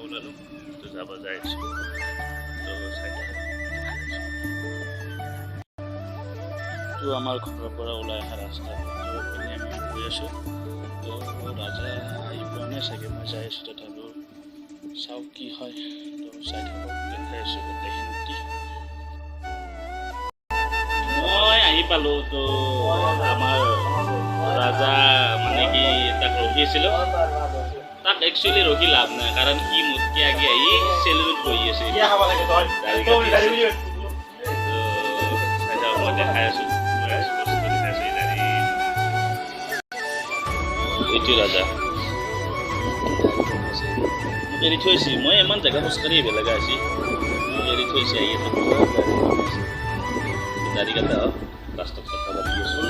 ওলালোঁ তো যাব যাই আছোঁ তো তো আমাৰ ঘৰৰ পৰা ওলাই অহা ৰাস্তা তো পিনে আমি গৈ আছোঁ তো ৰাজা আহি পোৱা নাই চাগে মই যাই আছোঁ তথাপিও চাওঁ কি হয় তো চাই থাকক দেখাই আছোঁ গোটেইখিনি মই আহি পালোঁ তো আমাৰ ৰাজা মানে কি তাক ৰখি আছিলোঁ তাক একচুৱেলি ৰখি লাভ নাই কাৰণ সি মোতকৈ আগে আহি চেলুনত বহি আছে মই দেখাই আছোঁ এইটো ৰাজা মোক এৰি থৈছে মই ইমান জেগা খোজকাঢ়ি আহিব লগা আছে মোক এৰি থৈছে আহি দাড়ি কাটা ৰাস্তাত কথা পাতি আছোঁ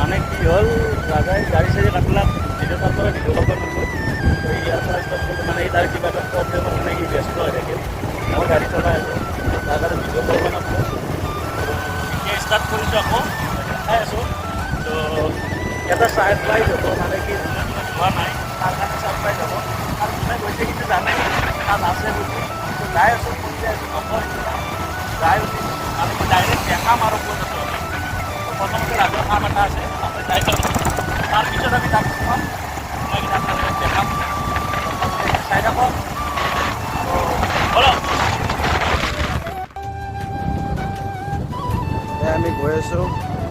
মানে কি হ'ল ৰাজাই গাড়ী চাড়ী কাটিলাক ভিডিঅ' তাৰ পৰা ভিডিঅ' কৰিব নগ'ল ইয়াৰ পৰা মানে তাৰ কিবা এটা প্ৰব্লেমত মানে সি ব্যস্ত হৈ থাকিল মই গাড়ী চলাই আছোঁ তাৰ কাৰণে ভিডিঅ' কৰিব নাপালোঁ এতিয়া ষ্টাৰ্ট কৰিছোঁ আকৌ দেখাই আছোঁ তো এটা ছাৰপ্ৰাইজ হ'ব মানে কি যোৱা নাই তাৰ কাৰণে ছাৰপ্ৰাইজ হ'ব আৰু কোনে গৈছে কিন্তু জানে তাত আছে বুলি তো যাই আছোঁ পঠিয়াই আছোঁ নকয় যাই উঠি মানে কি ডাইৰেক্ট দেখাম আৰু ক'ত আছোঁ আমি প্ৰথমতে ৰাজৰ কাম এটা আছে তাতে যাই যাওঁ তাৰপিছত আমি তাক খুৱাম মই তাক দেখাম চাই থাকক আমি গৈ আছোঁ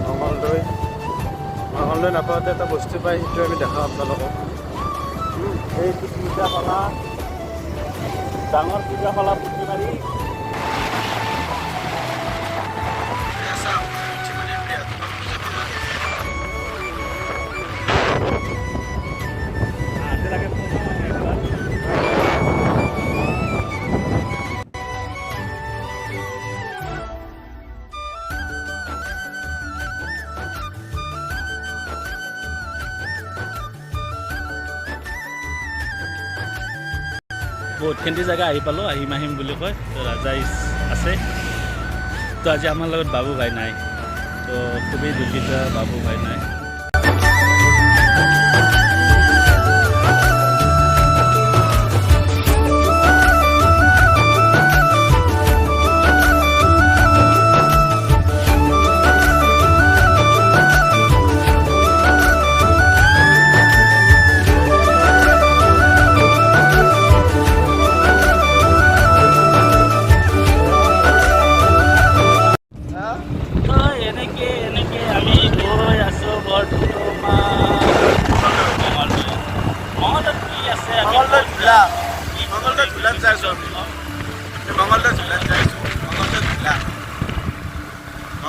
মঙলদৈ নাপাওঁতে এটা বস্তু পাই সেইটো আমি দেখাওঁ আপোনালোকক এইটো পূজাশালা ডাঙৰ পূজাশালা পুথি মাৰি বহুতখিনি জেগা আহি পালোঁ আহিম বুলি কয় তো ৰাজা আছে তো আজি আমাৰ লগত বাবু ভাই নাই তো খুবেই দুখিত বাবু ভাই নাই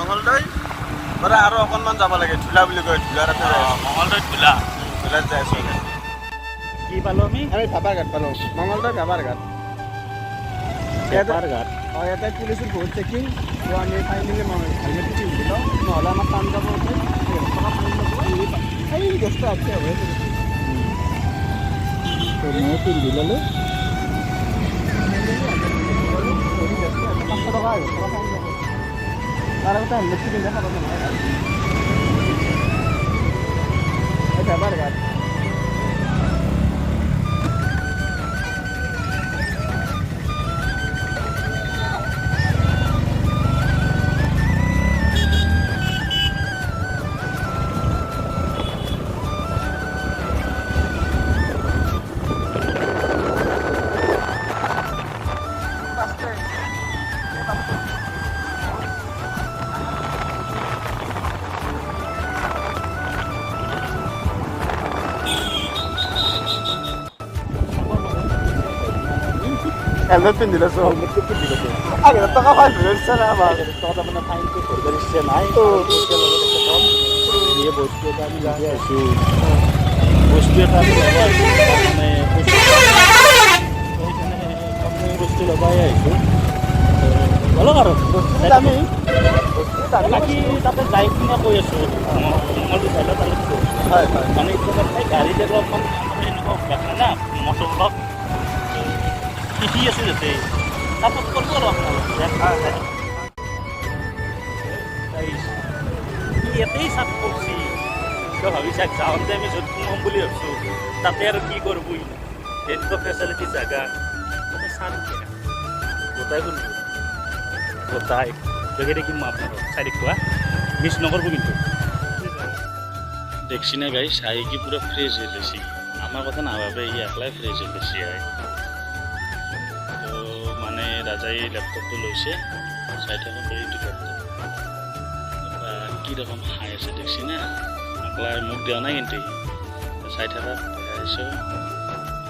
মঙলদৈ পৰা আৰু অকণমান যাব লাগে ঝুলা বুলি কয় ঝুলাৰ মঙলদৈত ঝুলাত যাই আছোঁ কি পালোঁ আমি ভাবাৰ ঘাট পালোঁ মঙলদৈ ভাবাৰ ঘাট অঁ ইয়াতে পুলিচৰ বহুত চেকিং তো আমি ফাইনেলি হেলমেটটো পিন্ধি লওঁ নহ'লে আমাৰ টান যাব এই দহটা আছে মই পিন্ধি ল'লোঁ 500 টকা আহিব তার একটা হেলমেট কিনে দেখা পাবো না এটা বারগার हेलमेट पिंधिला सो हेलमेट को पिंधिला सो आगे तो का फाइन भेटছে না আমার তো মানে ফাইন তো করতে ইচ্ছে নাই তো ये বস্তু এটা আমি লাগে আছি বস্তু এটা আমি লাগে আছি মানে বস্তু লগাই আইছো ভালো কারণ বস্তু আমি বাকি তাতে যাই কিনা কই আছো মলটো চাইলা তালে হয় হয় মানে এটা গাড়ি ডেভেলপমেন্ট মানে এনেকুৱা দেখা না মটৰ ব্লক কি আছে যাতে তারপর করবো এতেই সাপ করছি তো ভাবিছা যাওঁতে আমি য'ত সোমাম বুলি ভাবিছোঁ তাতে আৰু কি কৰিবই এনেকুৱা ফেচিলিটি জেগা তাতে চান গোটাই শুনিব গোটাই দেখি দেখিম মই আপোনালোক চাই দেখুৱা মিছ নকৰিব কিন্তু দেখছি না গাইছ আহি কি পুৰা ফ্ৰেছ হৈ লৈছি আমাৰ কথা নাভাবে ই একলাই ফ্ৰেছ হৈ লৈছি আহি তো মানে ৰাজাই লেপটপটো লৈছে চাই থাকক এইটো লেপটপ কি ৰকম খাই আছে দেখছি না একলাই মোক দিয়া নাই কিন্তু চাই থাকক দেখাইছোঁ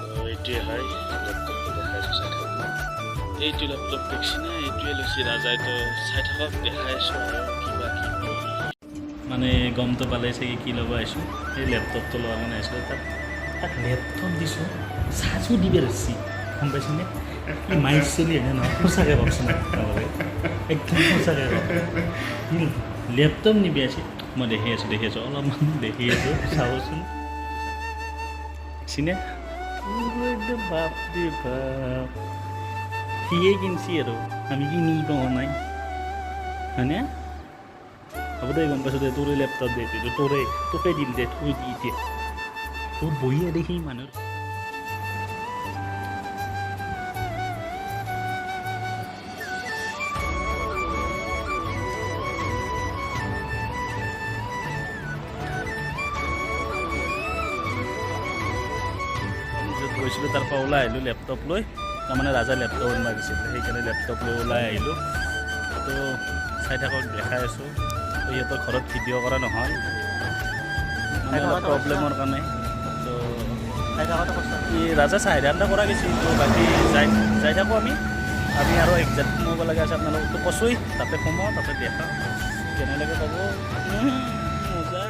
তো এইটোৱে হয় লেপটপটো দেখাইছোঁ চাই থাকক এইটো লেপটপ দেখছি না এইটোৱে লৈছে ৰাজাই তো চাই থাকক দেখাইছোঁ আৰু কিবা কিবি মানে গমটো পালে চাগে কি ল'ব আহিছোঁ সেই লেপটপটো লোৱা মানে আহিছোঁ তাক লেপটপ দিছোঁ চাৰ্জো দিব লাগিছে গম পাইছেনে কি মাৰিছেনে এনে নহয় সঁচাকৈ কওকচোন আপোনালোকে একদম সঁচাকৈ কওক লেপটপ নিবি আছে মই দেখি আছোঁ অলপমান দেখি আছোঁ চাবচোন চিনে একদম বাপ দে বাপ সিয়ে কিনছি আৰু আমি কিনি পোৱা নাই হয়নে হ'ব দে গম পাইছোঁ দে তোৰে লেপটপ দে তোকে দিম দে থৈ দি এতিয়া তোৰ বহিয়ে দেখি মানুহ য'ত গৈছিলোঁ তাৰ পৰা ওলাই আহিলোঁ লেপটপ লৈ তাৰমানে ৰাজা লেপটপ মাগিছিলে সেইকাৰণে লেপটপ লৈ ওলাই আহিলোঁ তো চাই থাকক দেখাই আছোঁ তো সিহঁতৰ ঘৰত ভিডিঅ' কৰা নহ'ল মানে অলপ প্ৰব্লেমৰ কাৰণে তো ৰাজা চাহিদা এটা কৰা গৈছিল তো বাকী যাই থাকোঁ আমি আৰু একজেক্ট সোমাব লাগে আছে আপোনালোকতো কৈছোঁৱেই তাতে সোমাওঁ তাতে দেখাওঁ কেনেলৈকে ক'ব মজা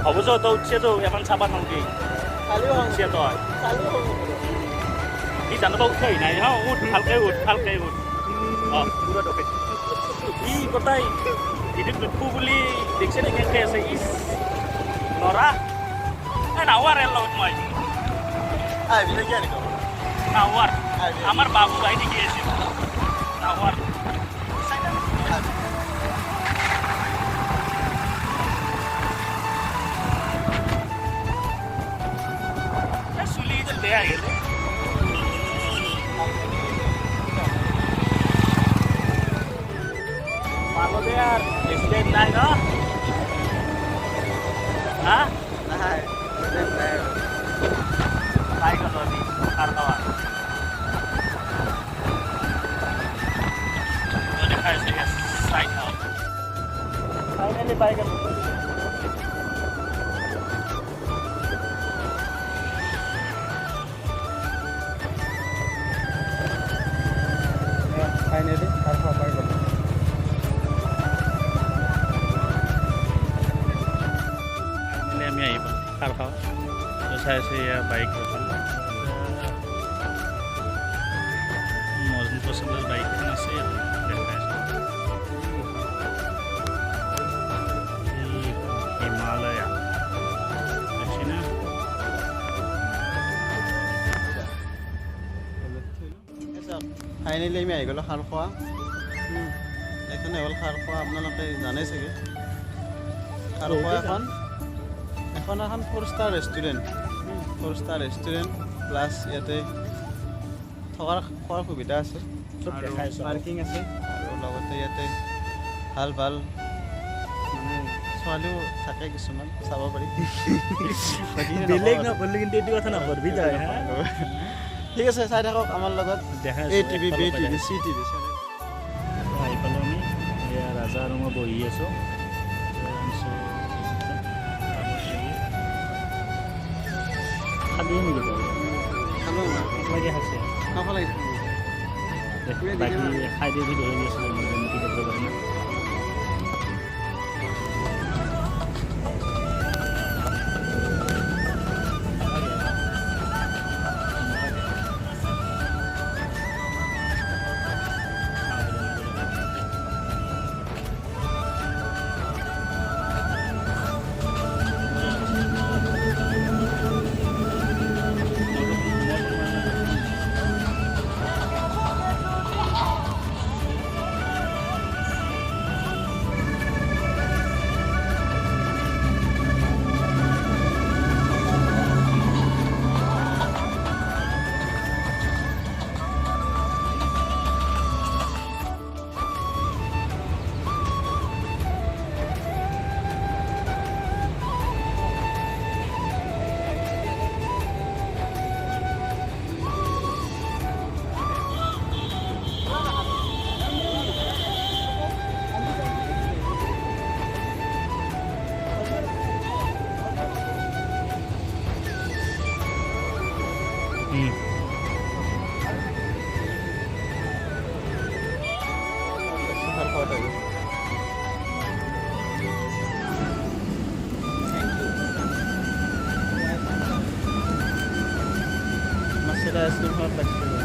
হ'ব যো তই উঠিছে তো এখন চাবা নালগে উঠিছে তই ই জানিব উঠাই নাই হা উঠ ভালকৈ উঠ অঁ পুৰা দকে ই গোটাই ইটো টুটু বুলি দেখছে নে কেনেকৈ আছে ইচ নৰা নাৱাৰ এৰ লগত মই নাৱাৰ আমাৰ বাবু ভাই দেখি আছিল নাৱাৰ চুলি বেয়া আহিলে Malo আর এক্সিডেন্ট নাই ন হ্যাঁ তাই গেল আমি কার খাওয়া দেখাইছে সাইড খাও ফাইনালি পাই গেল ফাইনালি কার খাওয়া পাই গেল আমি আহিব খাৰ খাওঁ তো চাই আছে ইয়াৰ বাইক এখন মজন পচন্দৰ বাইকখন আছে ইয়াত দেখাই আছোঁ হিমালয়া দেখছি না ফাইনেলি আমি আহি গ'লোঁ খাৰ খোৱা এইখনে হ'ল খাৰ খোৱা আপোনালোকে জানে চাগে খাৰ খোৱা এখন 4-star ৰেষ্টুৰেণ্ট প্লাছ ইয়াতে থকাৰ খোৱাৰ সুবিধা আছে আৰু পাৰ্কিং আছে আৰু লগতে ইয়াতে ভাল মানে ছোৱালীও থাকে কিছুমান চাব পাৰি বেলেগ নকৰিলে কিন্তু এইটো কথা নকৰিবি যায় ঠিক আছে চাই থাকক আমাৰ লগত ATV BTV CTV আহি পালোঁ আমি এয়া ৰাজা আৰু মই বহি আছোঁ খালি নেকি খালোঁ লাগে আছে খাব লাগে বাকী খাই দিয়ে ধৰি আছিলোঁ কি কৰিব পাৰি না স্কুলখনত লাগিছে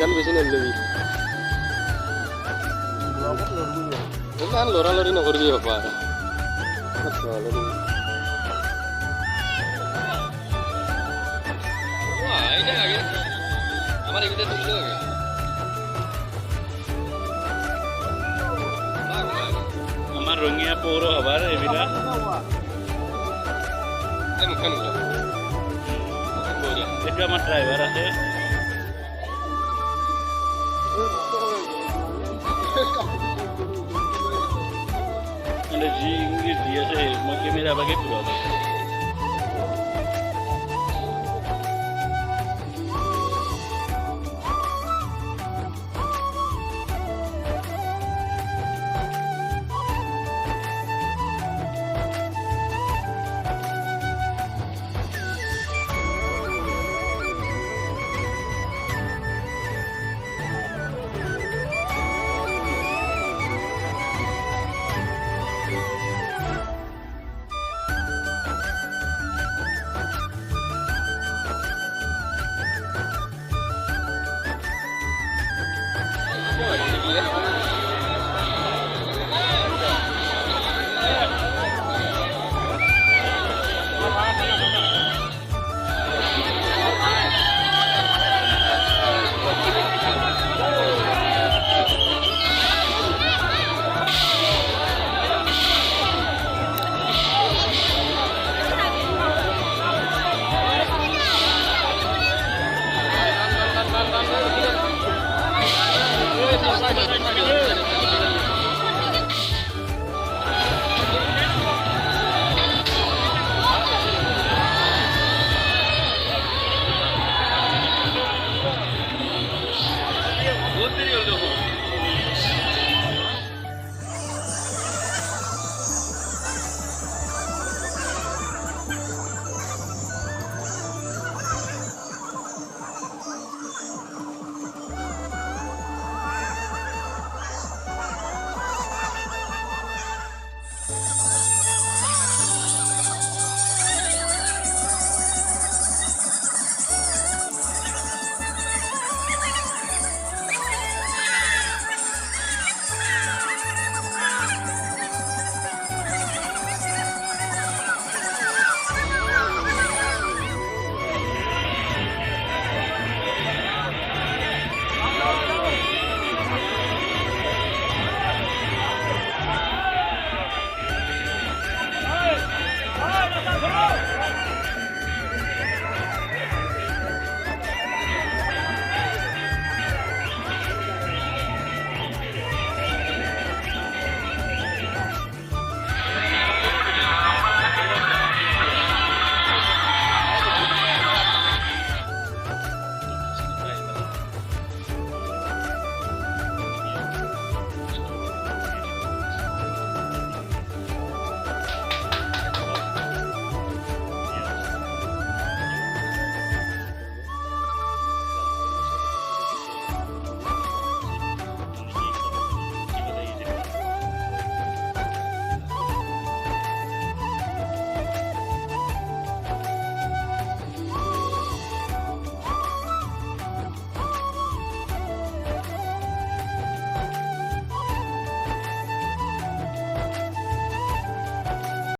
কাণ বেছি নেলবি লৰালৰি নকৰিবি বাপা আমাৰ এইকেইটা তুলিলে আমাৰ ৰঙীয়া পৌৰসভাৰ এইবিলাক এইটো আমাৰ ড্ৰাইভাৰ আছে মানে যি ইংলিছ দি আছে মই কেমেৰা বাগে পুৰাব